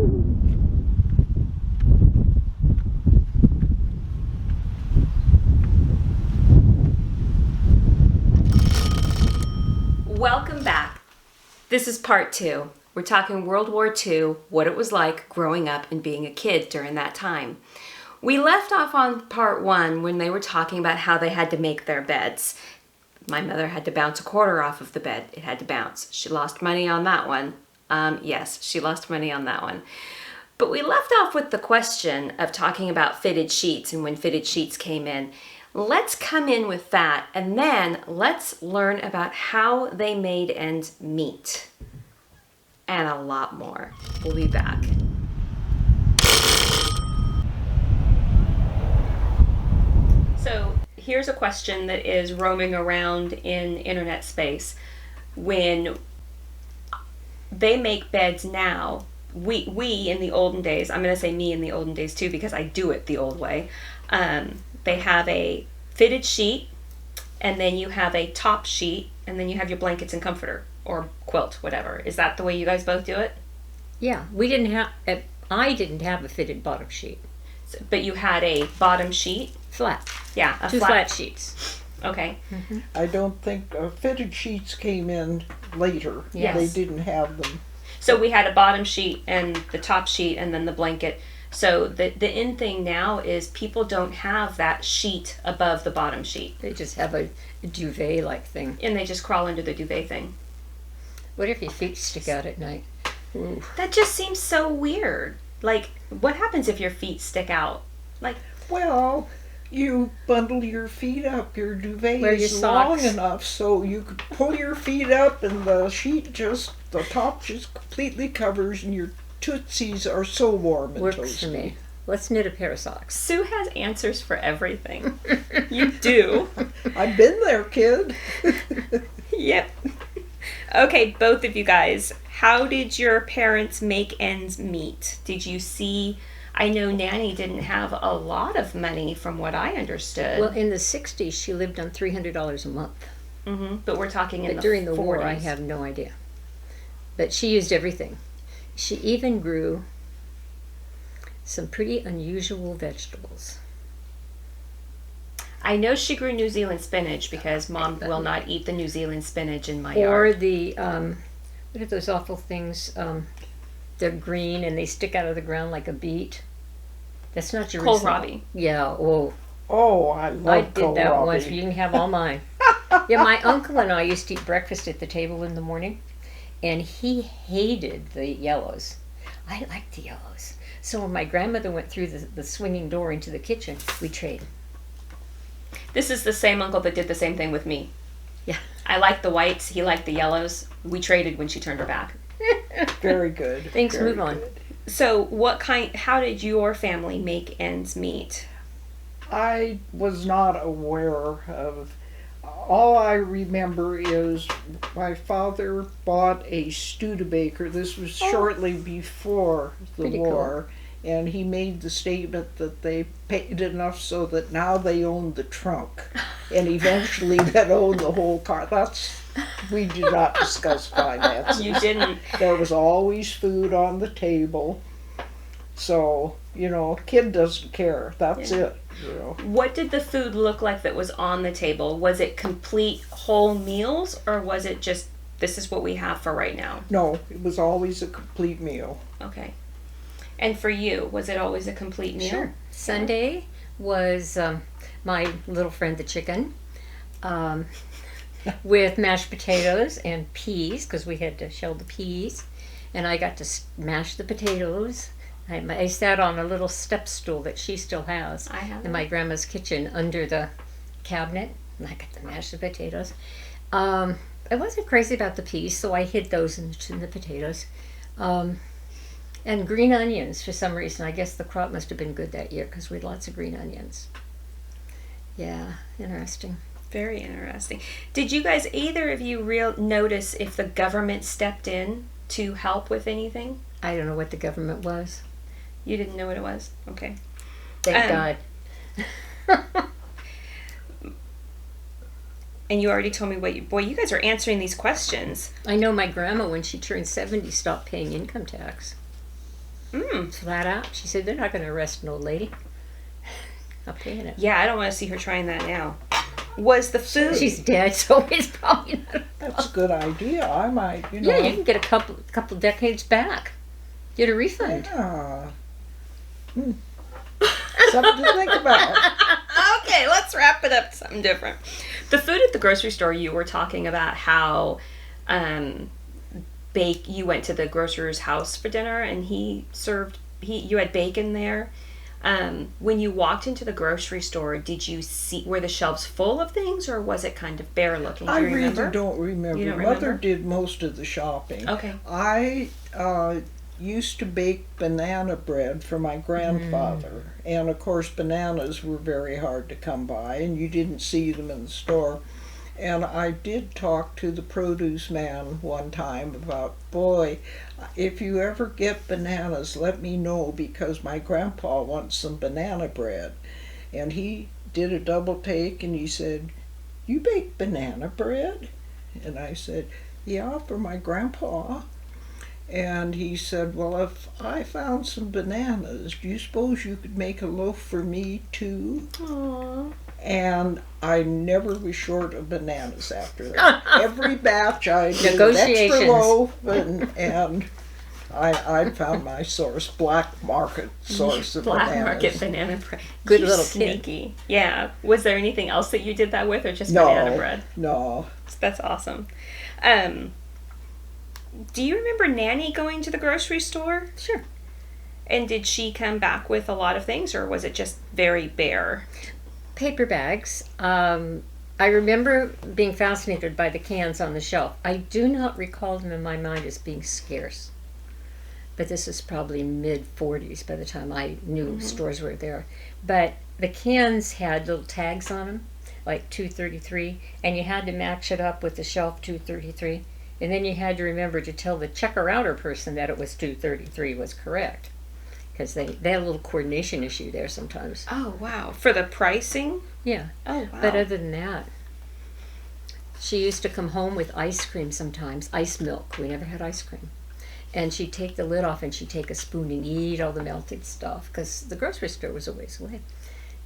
Welcome back. This is part 2. We're talking World War II, what it was like growing up and being a kid during that time. We left off on part 1 when they were talking about how they had to make their beds. My mother had to bounce a quarter off of the bed. It had to bounce. She lost money on that one. Yes, she lost money on that one. But we left off with the question of talking about fitted sheets and when fitted sheets came in. Let's come in with that, and then let's learn about how they made ends meet. And a lot more. We'll be back. So here's a question that is roaming around in internet space. When they make beds now, we in the olden days, I'm going to say me in the olden days too because I do it the old way, they have a fitted sheet, and then you have a top sheet, and then you have your blankets and comforter, or quilt, whatever. Is that the way you guys both do it? Yeah, I didn't have a fitted bottom sheet. So, but you had a bottom sheet? Flat. Yeah, Two flat sheets. Okay. Mm-hmm. I don't think fitted sheets came in later. Yes. They didn't have them. So we had a bottom sheet and the top sheet and then the blanket. So the in thing now is people don't have that sheet above the bottom sheet. They just have a duvet-like thing. And they just crawl under the duvet thing. What if your feet stick out at night? Ooh. That just seems so weird. Like, what happens if your feet stick out? Like, Well, you bundle your feet up. Your duvet Wear your is long socks. enough so you could pull your feet up and the top just completely covers and your tootsies are so warm and Works toasty. for me. Let's knit a pair of socks. Sue has answers for everything. You do. I've been there, kid. Yep. Okay, both of you guys, how did your parents make ends meet? Did you see, I know Nanny didn't have a lot of money from what I understood. Well, in the 60s, she lived on $300 a month. Mm-hmm. But we're talking in But the during the 40s. war, I have no idea. But she used everything. She even grew some pretty unusual vegetables. I know she grew New Zealand spinach because Mom will not eat the New Zealand spinach in my Or yard. the, what are those awful things? They're green and they stick out of the ground like a beet. That's not Jerusalem. Kohlrabi. Yeah, oh. Oh, I love I did that kohlrabi. once. You can have all mine. Yeah, my uncle and I used to eat breakfast at the table in the morning, and he hated the yellows. I liked the yellows. So when my grandmother went through the swinging door into the kitchen, we traded. This is the same uncle that did the same thing with me. Yeah. I liked the whites, he liked the yellows. We traded when she turned her back. Very good. Things Very move on. good. So how did your family make ends meet? I was not aware of. All I remember is my father bought a Studebaker. This was shortly before the Pretty war. And he made the statement that they paid enough so that now they own the trunk. And eventually that owned the whole car. We did not discuss finances. You didn't. There was always food on the table. So, a kid doesn't care. That's it. What did the food look like that was on the table? Was it complete whole meals, or was it just, this is what we have for right now? No, it was always a complete meal. Okay. And for you, was it always a complete meal? Sure. Sunday was my little friend the chicken with mashed potatoes and peas, because we had to shell the peas. And I got to mash the potatoes. I sat on a little step stool that she still has I have in my grandma's kitchen under the cabinet, and I got to mash the potatoes. I wasn't crazy about the peas, so I hid those in the potatoes. And green onions, for some reason. I guess the crop must have been good that year because we had lots of green onions. Yeah, interesting. Very interesting. Did you guys, either of you, notice if the government stepped in to help with anything? I don't know what the government was. You didn't know what it was? Okay. Thank God. And you already told me you guys are answering these questions. I know my grandma, when she turned 70, stopped paying income tax. Flat out. She said, they're not going to arrest an old lady. Not paying it. Yeah, I don't want to see her trying that now. Was the food? She's dead, so it's probably not. That's a good idea. I might, you know. Yeah, you can get a couple decades back. Get a refund. Yeah. Something to think about. Okay, let's wrap it up to something different. The food at the grocery store, you were talking about how you went to the grocer's house for dinner and you had bacon there. When you walked into the grocery store, were the shelves full of things or was it kind of bare looking? Do I you really remember? don't remember. You don't Mother remember? did most of the shopping. Okay. I used to bake banana bread for my grandfather. And of course bananas were very hard to come by and you didn't see them in the store. And I did talk to the produce man one time about, boy, if you ever get bananas, let me know because my grandpa wants some banana bread. And he did a double take and he said, you bake banana bread? And I said, yeah, for my grandpa. And he said, well, if I found some bananas, do you suppose you could make a loaf for me too? Aww. And I never was short of bananas after that. Every batch I did an extra Negotiations. loaf, and I found my source, black market source of Black bananas. market banana bread. Good You little kid. sneaky. Yeah. Was there anything else that you did that with or just No, banana bread? no. That's awesome. Do you remember Nanny going to the grocery store? Sure. And did she come back with a lot of things or was it just very bare? Paper bags. I remember being fascinated by the cans on the shelf. I do not recall them in my mind as being scarce. But this is probably mid-40s by the time I knew stores were there. But the cans had little tags on them, like 233, and you had to match it up with the shelf 233. And then you had to remember to tell the checker-outer person that it was 233 was correct. Because they had a little coordination issue there sometimes. Oh, wow. For the pricing? Yeah. Oh, wow. But other than that, she used to come home with ice cream sometimes, ice milk. We never had ice cream. And she'd take the lid off and she'd take a spoon and eat all the melted stuff because the grocery store was a ways away.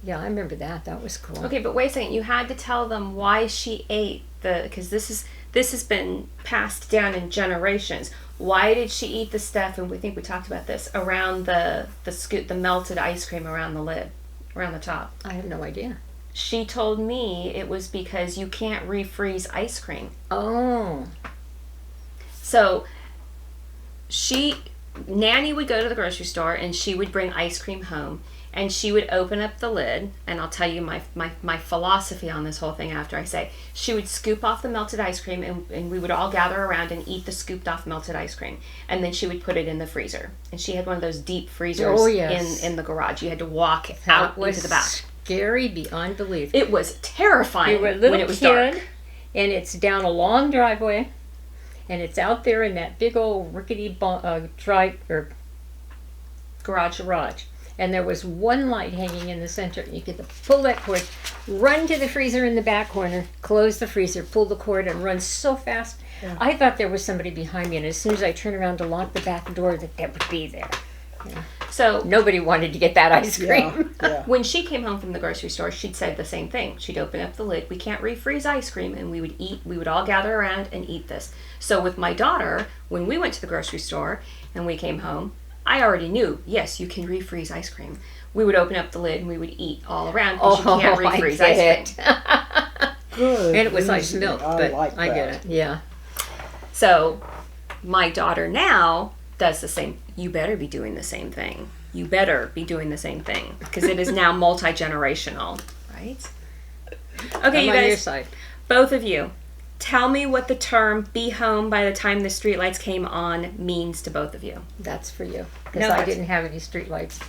Yeah, I remember that. That was cool. Okay, but wait a second. You had to tell them why she ate because this has been passed down in generations. Why did she eat the stuff? And we think we talked about this around the melted ice cream around the lid, around the top. I have no idea. She told me it was because you can't refreeze ice cream. Oh. So Nanny would go to the grocery store and she would bring ice cream home and she would open up the lid, and I'll tell you my philosophy on this whole thing after I say. She would scoop off the melted ice cream and we would all gather around and eat the scooped off melted ice cream. And then she would put it in the freezer. And she had one of those deep freezers in the garage. You had to walk out into the back. Scary beyond belief. It was terrifying You were a little when it was kid, dark. and it's down a long driveway, and it's out there in that big old rickety garage. And there was one light hanging in the center, and you get to pull that cord, run to the freezer in the back corner, close the freezer, pull the cord, and run so fast. Yeah. I thought there was somebody behind me, and as soon as I turned around to lock the back door, that would be there. So Nobody wanted to get that ice cream. Yeah. when she came home from the grocery store, she'd said the same thing. She'd open up the lid. We can't refreeze ice cream, and we would all gather around and eat this. So with my daughter, when we went to the grocery store and we came home, I already knew, yes, you can refreeze ice cream. We would open up the lid and we would eat all around because you can't refreeze ice cream. Good. And it was ice reasoning. milk, I but like I that. get it. Yeah. So my daughter now does the same. You better be doing the same thing. You better be doing the same thing because it is now multi-generational, right? Okay, I'm you on your guys, side. both of you, tell me what the term "be home by the time the streetlights came on" means to both of you. That's for you. Because No, I that's- didn't have any street lights.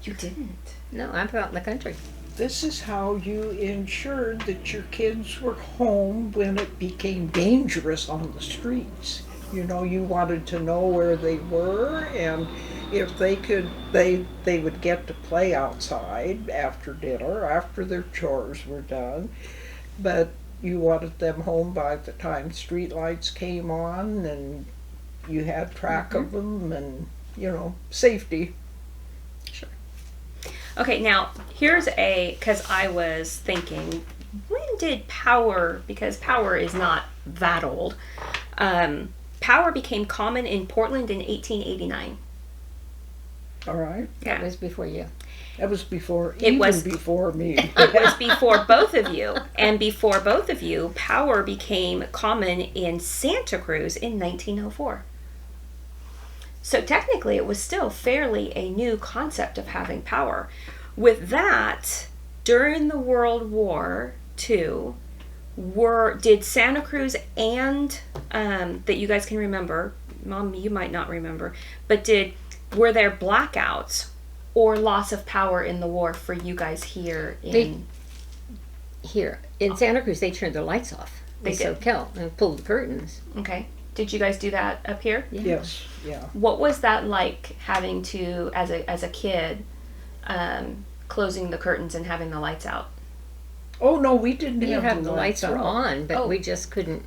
You didn't. No, I'm out in the country. This is how you ensured that your kids were home when it became dangerous on the streets. You know, you wanted to know where they were, and if they could, they would get to play outside after dinner, after their chores were done. But you wanted them home by the time street lights came on, and you had track of them, and safety. Okay, now here's because I was thinking, when did power, because power is not that old, power became common in Portland in 1889. All right. That was before you. That was before, before me. It was before both of you. And before both of you, power became common in Santa Cruz in 1904. So technically, it was still fairly a new concept of having power. With that, during the World War II, did Santa Cruz and, that you guys can remember, Mom, you might not remember, but were there blackouts or loss of power in the war for you guys here Here in Santa Cruz, they turned the lights off. They did. SoCal and pulled the curtains. Okay. Did you guys do that up here? Yeah. Yes, yeah. What was that like, having to, as a kid, closing the curtains and having the lights out? Oh, no, we didn't You have have the the lights were on, but Oh. we just couldn't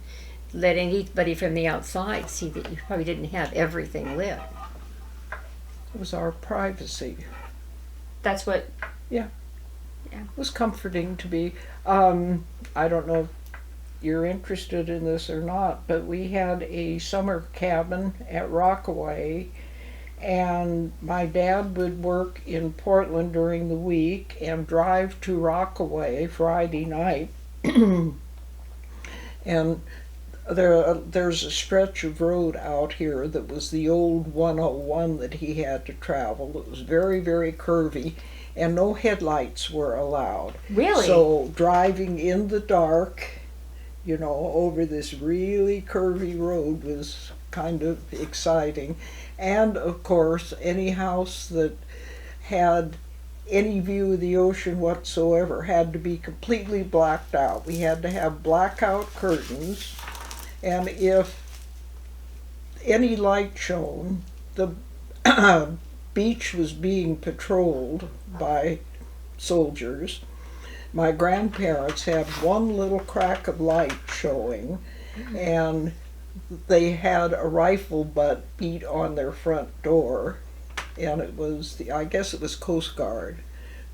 let anybody from the outside see that you probably didn't have everything lit. It was our privacy. That's what. It was comforting to be. I don't know if you're interested in this or not, but we had a summer cabin at Rockaway, and my dad would work in Portland during the week and drive to Rockaway Friday night. And there's a stretch of road out here that was the old 101 that he had to travel. It was very, very curvy, and no headlights were allowed. Really? So driving in the dark, over this really curvy road was kind of exciting. And of course, any house that had any view of the ocean whatsoever had to be completely blacked out. We had to have blackout curtains, and if any light shone, the beach was being patrolled by soldiers. My grandparents had one little crack of light showing, and they had a rifle butt beat on their front door, and it was I guess it was Coast Guard,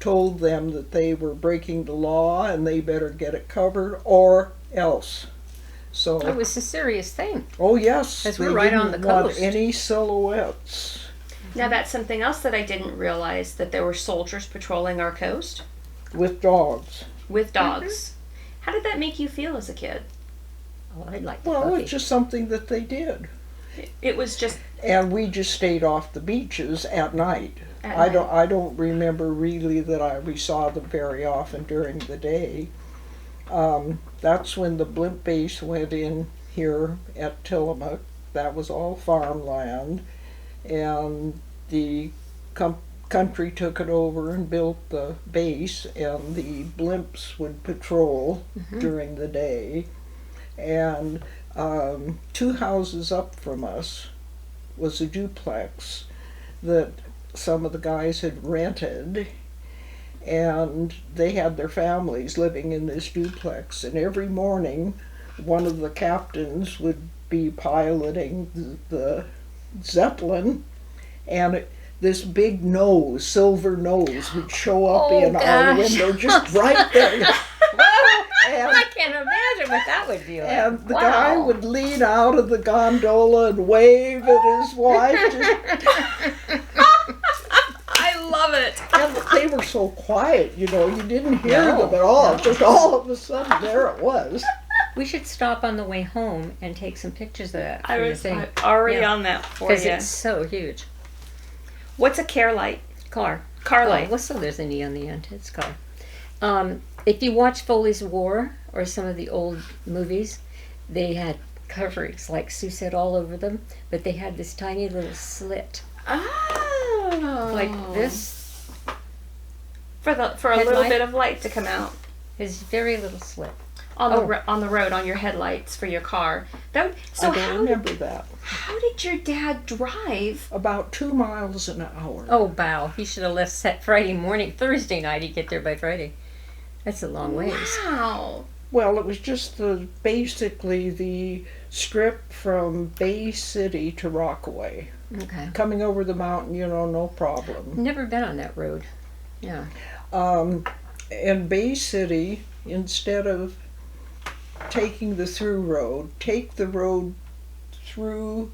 told them that they were breaking the law and they better get it covered or else. So It was a serious thing. oh yes, 'Cause they we're right on didn't the want coast. any silhouettes. Now that's something else that I didn't realize, that there were soldiers patrolling our coast With dogs. with dogs. How did that make you feel as a kid? Oh, I'd like the Well, puppy. it's just something that they did. It was just And we just stayed off the beaches at night. at I night. don't remember really that we saw them very often during the day. That's when the blimp base went in here at Tillamook. That was all farmland, and the country took it over and built the base, and the blimps would patrol during the day. And 2 houses up from us was a duplex that some of the guys had rented, and they had their families living in this duplex, and every morning one of the captains would be piloting the Zeppelin, and this big nose, silver nose, would show up Oh, in our gosh. window just right there. And I can't imagine what that would be like. and the Wow. guy would lean out of the gondola and wave at his wife. I love it. And they were so quiet, you didn't hear No, them at all. no. Just all of a sudden, there it was. We should stop on the way home and take some pictures of that. I for your was thing. already Yeah. on that for Because you. it's so huge. What's a care light? Car. Car light. Well, so there's an E on the end. It's car. If you watch Foley's War or some of the old movies, they had coverings, like Sue said, all over them, but they had this tiny little slit, Oh. like this. For a little Headlight? bit of light to come out This very little slit. on Oh. on the road, on your headlights for your car. So I don't remember that. how did your dad drive? About 2 miles an hour. Oh, bow. He should have left set Friday morning, Thursday night. He'd get there by Friday. That's a long ways. Wow. Well, it was just basically the strip from Bay City to Rockaway. Okay. Coming over the mountain, no problem. Never been on that road. Yeah. In Bay City, instead of taking the through road, take the road through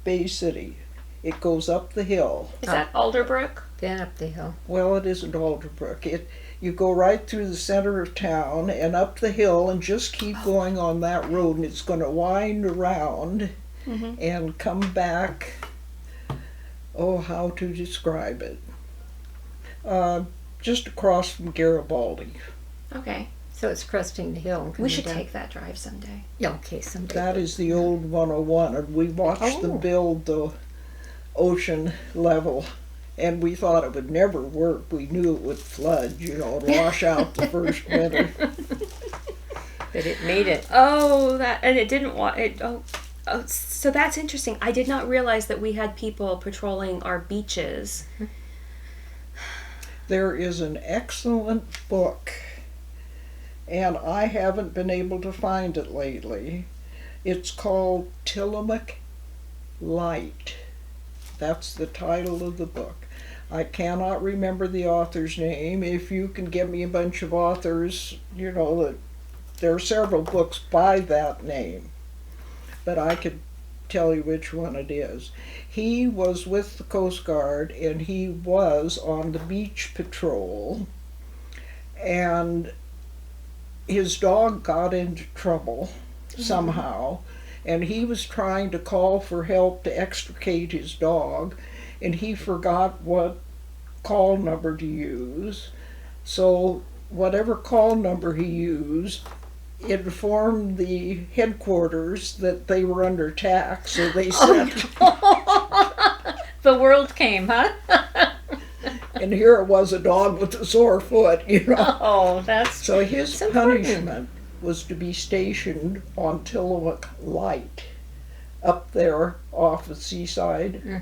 Bay City. It goes up the hill. Is that Alderbrook? Been up the hill. Well, it isn't Alderbrook. You go right through the center of town and up the hill and just keep going on that road, and it's going to wind around and come back. Oh, how to describe it. Just across from Garibaldi. Okay. So it's cresting the hill. And We coming should down. take that drive someday. Yeah, okay, someday. That is the old 101, and we watched them build the ocean level, and we thought it would never work. We knew it would flood, and wash out the first winter. But it made it. Oh, and it didn't want it. Oh, so that's interesting. I did not realize that we had people patrolling our beaches. There is an excellent book, and I haven't been able to find it lately. It's called Tillamook Light. That's the title of the book. I cannot remember the author's name. If you can give me a bunch of authors, that there are several books by that name, but I could tell you which one it is. He was with the Coast Guard, and he was on the beach patrol, and his dog got into trouble somehow, and he was trying to call for help to extricate his dog, and he forgot what call number to use. So whatever call number he used, it informed the headquarters that they were under attack, so they sent... The world came, huh? And here it was, a dog with a sore foot, Oh, that's... So his so important. punishment was to be stationed on Tillamook Light, up there off the seaside.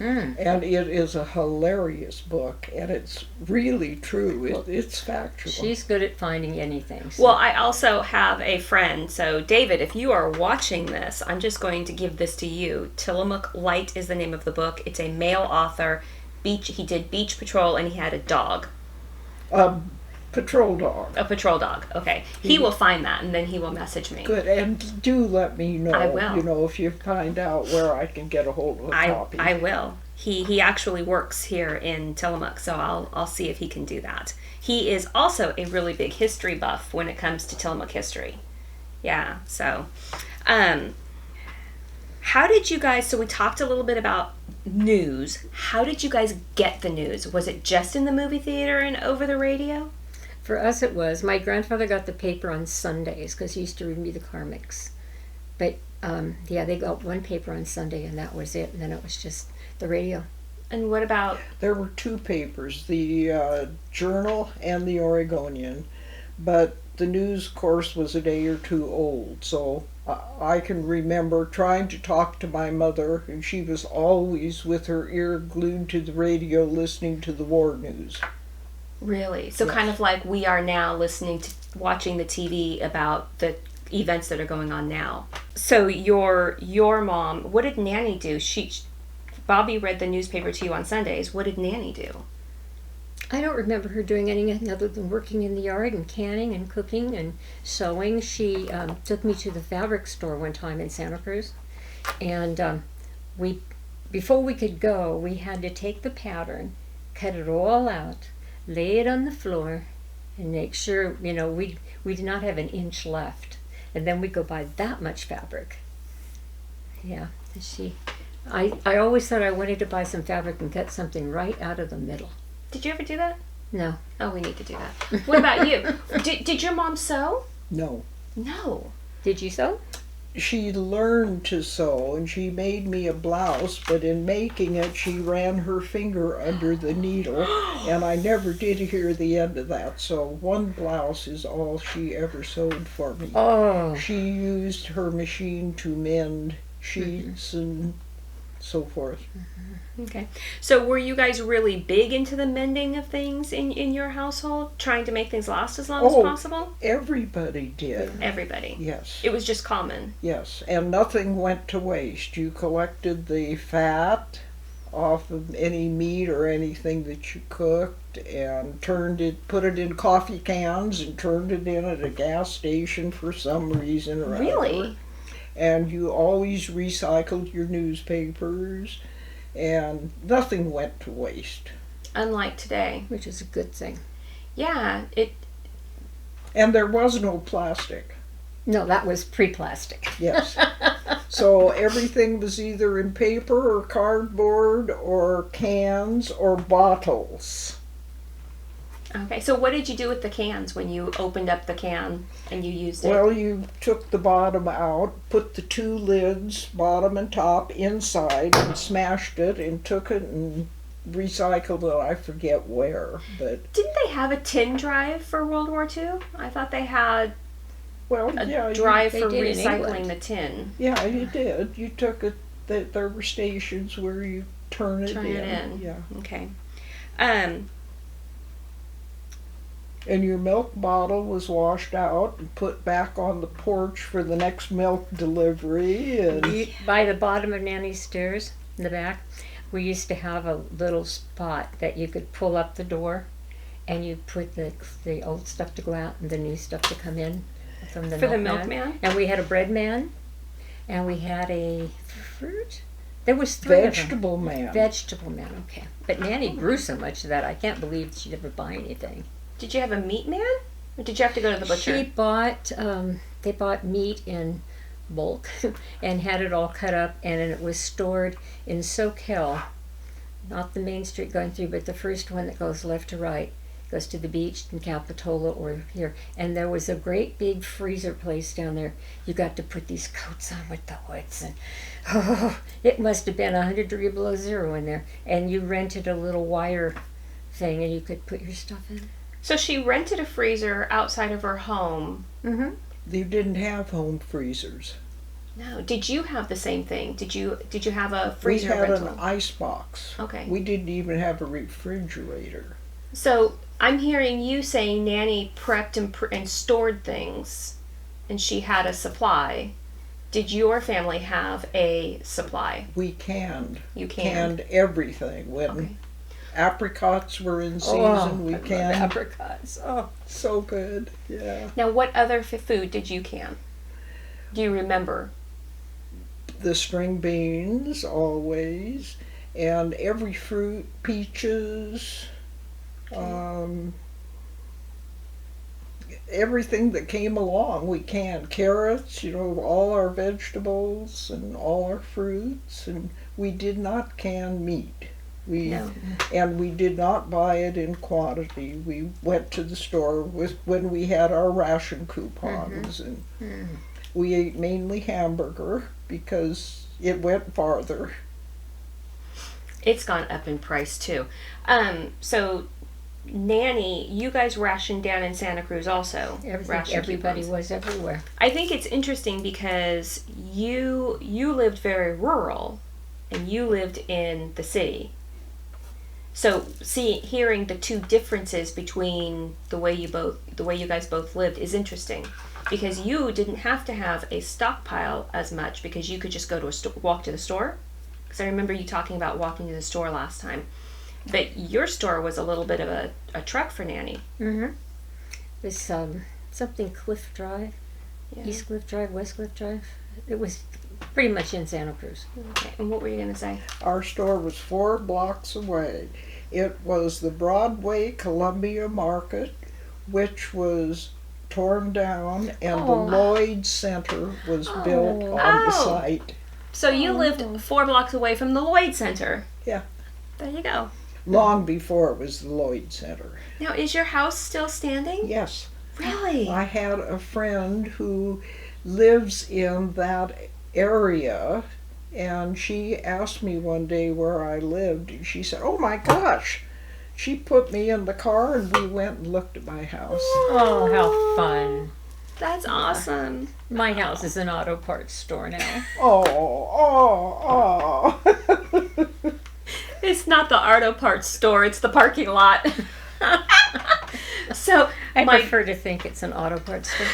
And it is a hilarious book, and it's really true. It's factual. She's good at finding anything. So. Well, I also have a friend. So, David, if you are watching this, I'm just going to give this to you. Tillamook Light is the name of the book. It's a male author. He did beach patrol, and he had a dog. Patrol dog. A patrol dog. Okay. He will find that, and then he will message me. Good, and do let me know. I will. If you find out where I can get a hold of a copy. I will. He actually works here in Tillamook, so I'll see if he can do that. He is also a really big history buff when it comes to Tillamook history. Yeah, so how did you guys, so we talked a little bit about news. How did you guys get the news? Was it just in the movie theater and over the radio? For us it was. My grandfather got the paper on Sundays because he used to read me the comics. But they got one paper on Sunday and that was it. And then it was just the radio. And what about... There were two papers, the Journal and the Oregonian, but the news, of course, was a day or two old. So I can remember trying to talk to my mother, and she was always with her ear glued to the radio listening to the war news. Really? So Yes. kind of like we are now watching the TV about the events that are going on now. So your mom, what did Nanny do? Bobby read the newspaper to you on Sundays. What did Nanny do? I don't remember her doing anything other than working in the yard and canning and cooking and sewing. She took me to the fabric store one time in Santa Cruz, and before we could go, we had to take the pattern, cut it all out, lay it on the floor, and make sure we did not have an inch left, and then we'd go buy that much fabric. Yeah, I always thought I wanted to buy some fabric and cut something right out of the middle. Did you ever do that? No. Oh, we need to do that. What about you? Did your mom sew? No. No. Did you sew? She learned to sew, and she made me a blouse, but in making it, she ran her finger under the needle, and I never did hear the end of that. So one blouse is all she ever sewed for me. Oh. She used her machine to mend sheets and so forth. Okay. So were you guys really big into the mending of things in your household? Trying to make things last as long as possible? Everybody did. Everybody. Yes. It was just common. Yes, and nothing went to waste. You collected the fat off of any meat or anything that you cooked and put it in coffee cans and turned it in at a gas station for some reason or other. Really? And you always recycled your newspapers, and nothing went to waste. Unlike today. Which is a good thing. Yeah, And there was no plastic. No, that was pre-plastic. Yes. So everything was either in paper or cardboard or cans or bottles. Okay, so what did you do with the cans when you opened up the can and you used it? Well, you took the bottom out, put the two lids, bottom and top, inside and smashed it and took it and recycled it. I forget where, but Didn't they have a tin drive for World War II? I thought they had well, a yeah, drive they for did in recycling England. the tin. yeah, you did. You took it. There were stations where you turn it in. Yeah. Okay. And your milk bottle was washed out and put back on the porch for the next milk delivery. And By the bottom of Nanny's stairs in the back, we used to have a little spot that you could pull up the door, and you put the old stuff to go out and the new stuff to come in from the For the milkman. milkman? And we had a bread man, and we had a fruit. There was three of them. vegetable man. Vegetable man, okay. But Nanny grew so much that I can't believe she'd ever buy anything. Did you have a meat man? Or did you have to go to the butcher? She bought, they bought meat in bulk and had it all cut up, and it was stored in Soquel, not the main street going through, but the first one that goes left to right, goes to the beach in Capitola or here. And there was a great big freezer place down there. You got to put these coats on with the hoods, and it must have been 100 degrees below zero in there. And you rented a little wire thing, and you could put your stuff in. So she rented a freezer outside of her home. Mm-hmm. You didn't have home freezers. No. Did you have the same thing? Did you have a We freezer had rental? an ice box. Okay. We didn't even have a refrigerator. So I'm hearing you saying Nanny prepped and stored things, and she had a supply. Did your family have a supply? We canned. You canned. Everything. When Okay. apricots were in season, we I love canned. apricots. Oh, So good. Yeah. Now, what other food did you can? Do you remember? The string beans always, and every fruit, peaches, everything that came along we canned. Carrots, all our vegetables and all our fruits, and we did not can meat. And we did not buy it in quantity. We went to the store when we had our ration coupons, and we ate mainly hamburger because it went farther. It's gone up in price too. So, Nanny, you guys rationed down in Santa Cruz also. everybody coupons. was everywhere. I think it's interesting because you lived very rural, and you lived in the city. So, hearing the two differences between the way you guys both lived is interesting, because you didn't have to have a stockpile as much because you could just go to walk to the store. Because I remember you talking about walking to the store last time, but your store was a little bit of a trek for Nanny. Mm-hmm. It was something Cliff Drive, Yeah. East Cliff Drive, West Cliff Drive. It was pretty much in Santa Cruz. Okay. And what were you gonna say? Our store was 4 blocks away. It was the Broadway Columbia Market, which was torn down, and the Lloyd Center was built on the site. So you lived 4 blocks away from the Lloyd Center. Yeah. There you go. Long before it was the Lloyd Center. Now, is your house still standing? Yes. Really? I had a friend who lives in that area, and she asked me one day where I lived, and she said, "Oh my gosh." She put me in the car, and we went and looked at my house. Oh, how fun. That's awesome. My house is an auto parts store now. Oh. It's not the auto parts store, it's the parking lot. So I my prefer to think it's an auto parts store.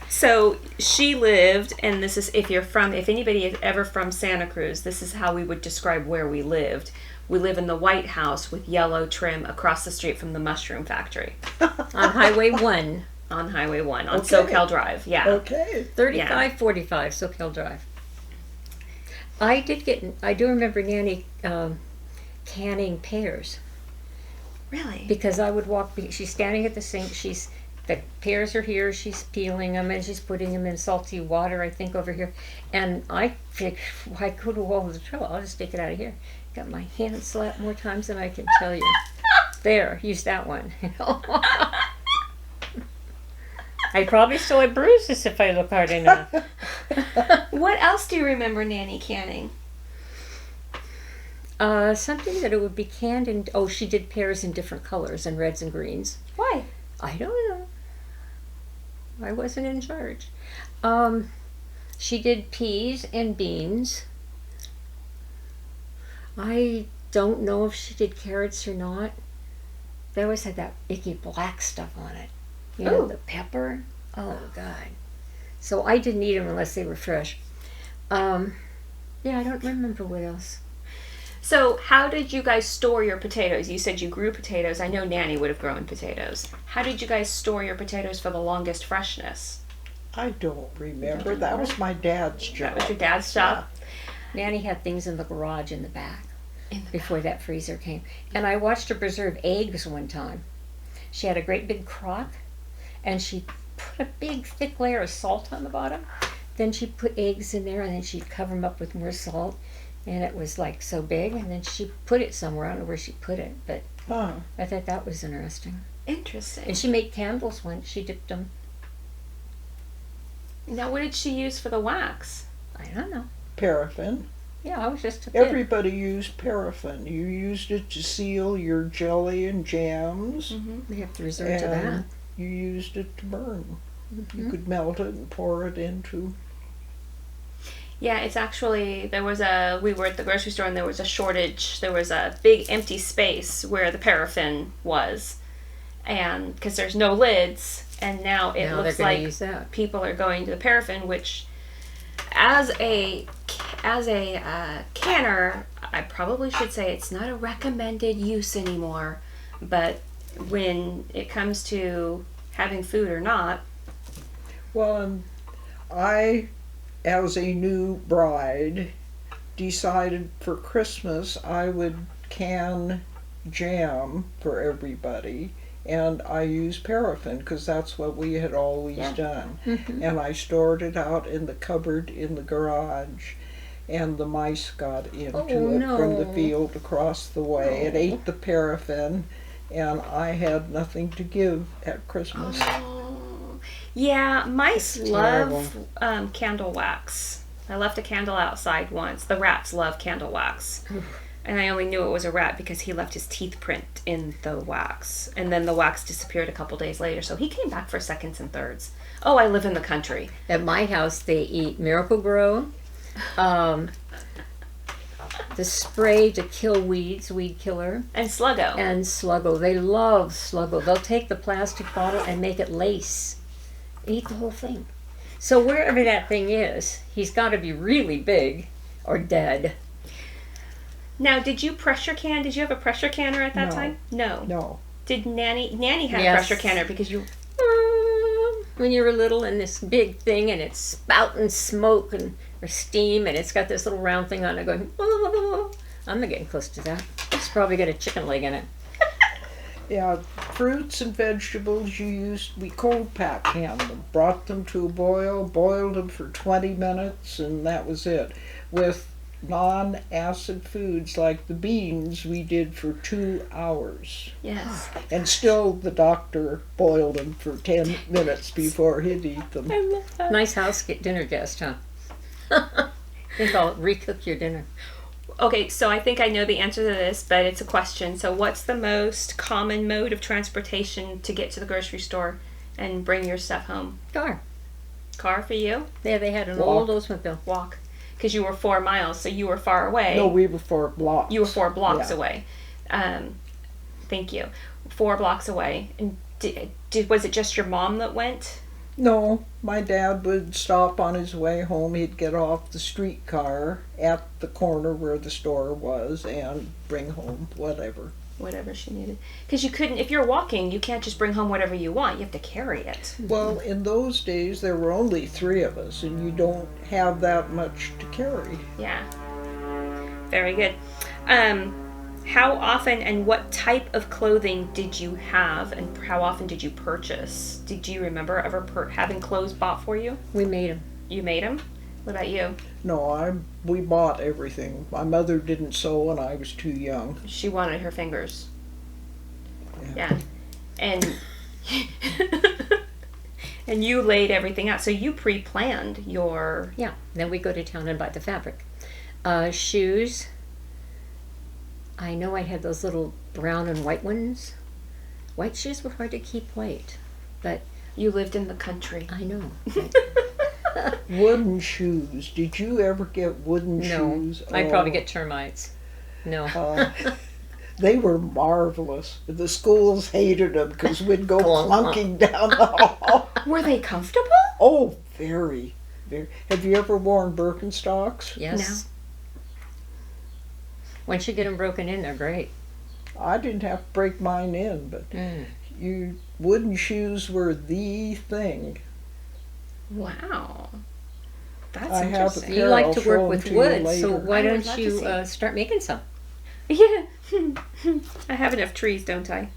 So she lived, and this is if anybody is ever from Santa Cruz, this is how we would describe where we lived. We live in the White House with yellow trim across the street from the mushroom factory. On Highway 1. On Highway 1, on Okay. SoCal Drive, yeah. Okay. 3545 SoCal Drive. I do remember Nanny canning pears. Really? Because I would she's standing at the sink, the pears are here, she's peeling them and she's putting them in salty water, I think, over here. And I figured, why go to all the trouble? I'll just take it out of here. Got my hand slapped more times than I can tell you. There, use that one. I probably still have bruises if I look hard enough. What else do you remember Nanny canning? Something that it would be canned in. Oh, she did pears in different colors and reds and greens. Why? I don't know. I wasn't in charge. She did peas and beans. I don't know if she did carrots or not. They always had that icky black stuff on it. You know, Ooh. the pepper. Oh, God. So I didn't eat them unless they were fresh. Yeah, I don't remember what else. So how did you guys store your potatoes? You said you grew potatoes. I know Nanny would have grown potatoes. How did you guys store your potatoes for the longest freshness? I don't remember. That was my dad's job. That was your dad's job? Nanny had things in the garage in the back before that freezer came. And I watched her preserve eggs one time. She had a great big crock, and she put a big thick layer of salt on the bottom. Then she put eggs in there, and then she'd cover them up with more salt. And it was like so big, and then she put it somewhere. I don't know where she put it, but I thought that was interesting. Interesting. And she made candles once. She dipped them. Now, what did she use for the wax? I don't know. Paraffin. Yeah, I was just a kid. Everybody used paraffin. You used it to seal your jelly and jams. We have to resort to that. And you used it to burn. You could melt it and pour it into. Yeah, it's actually, we were at the grocery store and there was a shortage. There was a big empty space where the paraffin was. And because there's no lids, and now it Now looks they're gonna like use that. people are going to the paraffin, which as a canner, I probably should say it's not a recommended use anymore. But when it comes to having food or not, Well, and I, as a new bride, decided for Christmas I would can jam for everybody, and I used paraffin because that's what we had always done. And I stored it out in the cupboard in the garage, and the mice got into it from the no. field across the way. It ate the paraffin, and I had nothing to give at Christmas. yeah, mice It's love candle wax. I left a candle outside once. The rats love candle wax. And I only knew it was a rat because he left his teeth print in the wax. And then the wax disappeared a couple days later, so he came back for seconds and thirds. Oh, I live in the country. At my house, they eat Miracle Grow, the spray to kill weeds, weed killer, And Sluggo. and Sluggo. They love Sluggo. They'll take the plastic bottle and make it lace. Eat the whole thing. So wherever that thing is, he's got to be really big or dead. Now, did you pressure can? Did you have a pressure canner at that No. time? No. No. Did Nanny had a Yes. pressure canner because you... When you were little, and this big thing, and it's spouting smoke or steam, and it's got this little round thing on it going. I'm not getting close to that. It's probably got a chicken leg in it. Yeah, fruits and vegetables we cold pack canned them, brought them to a boil, boiled them for 20 minutes, and that was it. With non-acid foods like the beans, we did for 2 hours. Yes. And still the doctor boiled them for 10 minutes before he'd eat them. I love that. Nice house dinner guest, huh? Think I'll recook your dinner. Okay, so I think I know the answer to this, but it's a question. So what's the most common mode of transportation to get to the grocery store and bring your stuff home? Car. Car for you? Yeah, they had an Walk. old Oldsmobile. Walk. because you were 4 miles, so you were far away. No, we were 4 blocks. You were 4 blocks Yeah. away. Thank you. 4 blocks away. And was it just your mom that went? No, my dad would stop on his way home. He'd get off the streetcar at the corner where the store was and bring home whatever. Whatever she needed. Because you couldn't, if you're walking, you can't just bring home whatever you want. You have to carry it. Well, in those days, there were only 3 of us, and you don't have that much to carry. Yeah. Very good. How often and what type of clothing did you have, and how often did you purchase? Did you remember ever having clothes bought for you? We made them. You made them? What about you? No, we bought everything. My mother didn't sew, and I was too young. She wanted her fingers. Yeah. And and you laid everything out. So you pre-planned your... Yeah. Then we go to town and buy the fabric. Shoes. I know I had those little brown and white ones. White shoes were hard to keep white, but You lived in the country. I know. Wooden shoes. Did you ever get wooden shoes? I'd probably get termites. No. They were marvelous. The schools hated them because we'd go clunking down the hall. Were they comfortable? Oh, very, very. Have you ever worn Birkenstocks? Yes. Once you get them broken in, they're great. I didn't have to break mine in, but wooden shoes were the thing. Wow. That's I have interesting. You Here, like I'll to show work 'em with to you wood, so later. why I would don't love to you see. start making some? Yeah. I have enough trees, don't I?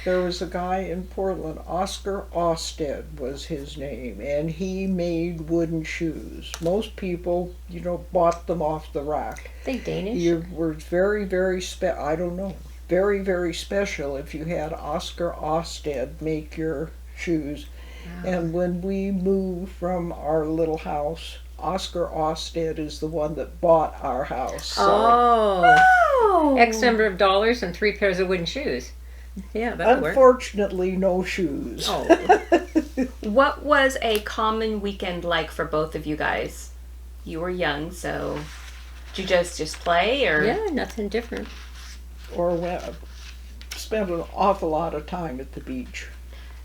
There was a guy in Portland, Oscar Osted was his name, and he made wooden shoes. Most people, bought them off the rack. They Danish? You were very, very I don't know. Very, very special if you had Oscar Osted make your shoes. Wow. And when we moved from our little house, Oscar Osted is the one that bought our house. So Oh. X number of dollars and 3 pairs of wooden shoes. Yeah, that'll work. unfortunately, no shoes. Oh. What was a common weekend like for both of you guys? You were young, so did you just play, or? Yeah, nothing different. Or spent an awful lot of time at the beach.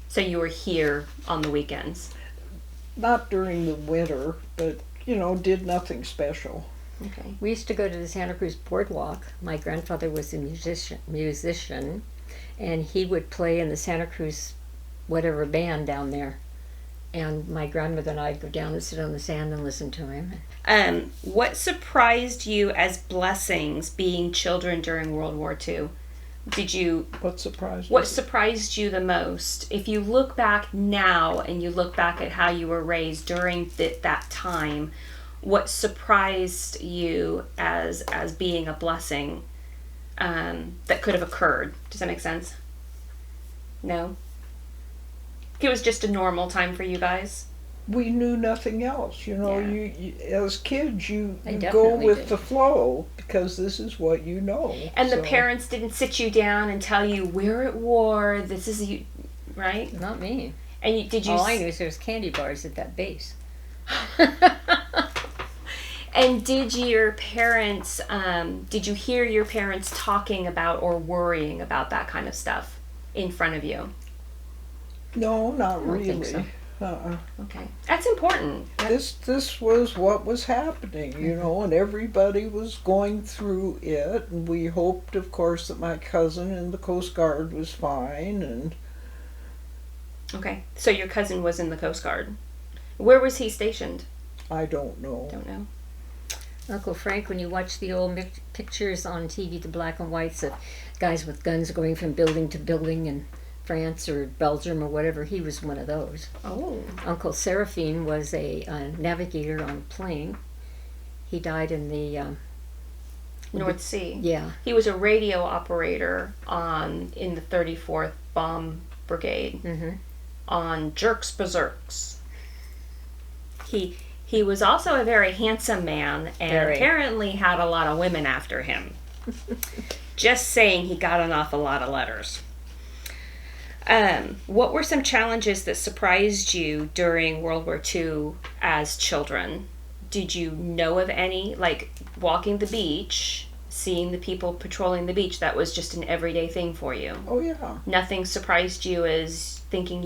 So you were here on the weekends. Not during the winter, but, did nothing special. Okay. We used to go to the Santa Cruz Boardwalk. My grandfather was a musician, and he would play in the Santa Cruz whatever band down there. And my grandmother and I'd go down and sit on the sand and listen to him. What surprised you as blessings being children during World War II? What surprised What you? surprised you the most? If you look back now and you look back at how you were raised during that time, what surprised you as being a blessing that could have occurred? Does that make sense? No? It was just a normal time for you guys? We knew nothing else. Yeah. You as kids, you I go definitely with did. the flow because this is what you know. And the So, parents didn't sit you down and tell you, we're at war, this is you, right? Not me. And did you... All I knew is there was candy bars at that base. And did your parents, did you hear your parents talking about or worrying about that kind of stuff in front of you? No, not don't really. think so. Okay. That's important. This was what was happening, and everybody was going through it. And we hoped, of course, that my cousin in the Coast Guard was fine. And Okay. So your cousin was in the Coast Guard. Where was he stationed? I don't know. Don't know. Uncle Frank, when you watch the old pictures on TV, the black and whites of guys with guns going from building to building in France or Belgium or whatever, he was one of those. Oh. Uncle Seraphine was a navigator on a plane. He died in the North Sea. yeah. He was a radio operator in the 34th Bomb Brigade on Jerks Berserks. He was also a very handsome man and Very. apparently had a lot of women after him. Just saying, he got an awful lot of letters. What were some challenges that surprised you during World War II as children? did you know of any, like walking the beach, seeing the people patrolling the beach, that was just an everyday thing for you? Oh, yeah. Nothing surprised you as thinking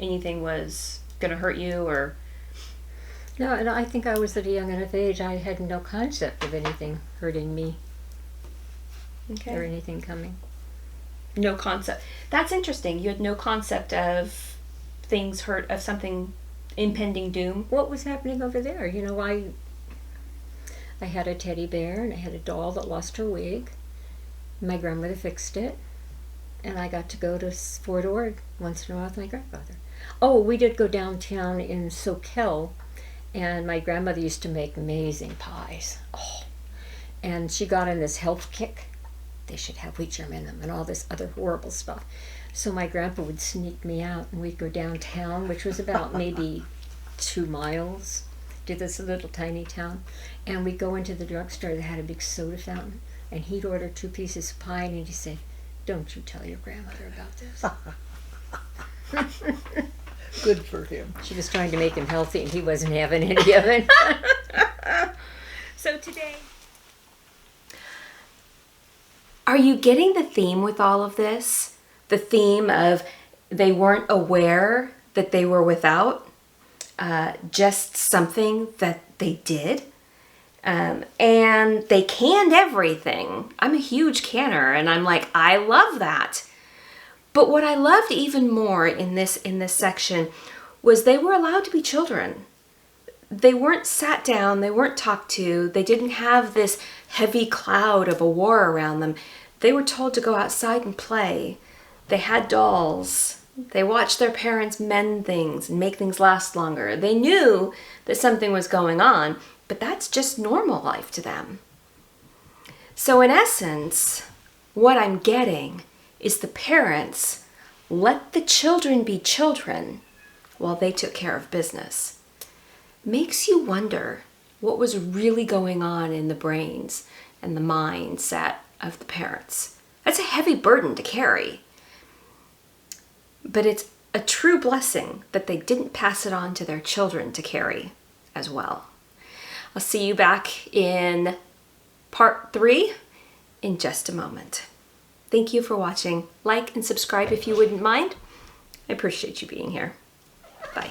anything was going to hurt you, or? No, and I think I was at a young enough age, I had no concept of anything hurting me or anything coming. No concept. That's interesting. You had no concept of of something, impending doom. What was happening over there? You know, I had a teddy bear and I had a doll that lost her wig. My grandmother fixed it, and I got to go to Fort Ord once in a while with my grandfather. Oh, we did go downtown in Soquel, and my grandmother used to make amazing pies. Oh, and she got in this health kick. They should have wheat germ in them and all this other horrible stuff. So my grandpa would sneak me out, and we'd go downtown, which was about maybe 2 miles to this little tiny town, and we'd go into the drugstore that had a big soda fountain, and he'd order 2 pieces of pie, and he'd say, "Don't you tell your grandmother about this." Good for him. She was trying to make him healthy, and he wasn't having any of it. So today, are you getting the theme with all of this? The theme of they weren't aware that they were without, just something that they did. And they canned everything. I'm a huge canner, and I'm like, I love that. But what I loved even more in this section was they were allowed to be children. They weren't sat down, they weren't talked to, they didn't have this heavy cloud of a war around them. They were told to go outside and play. They had dolls. They watched their parents mend things and make things last longer. They knew that something was going on, but that's just normal life to them. So in essence, what I'm getting is the parents let the children be children while they took care of business. Makes you wonder what was really going on in the brains and the mindset of the parents. That's a heavy burden to carry. But it's a true blessing that they didn't pass it on to their children to carry as well. I'll see you back in part 3 in just a moment. Thank you for watching. Like and subscribe if you wouldn't mind. I appreciate you being here. Bye.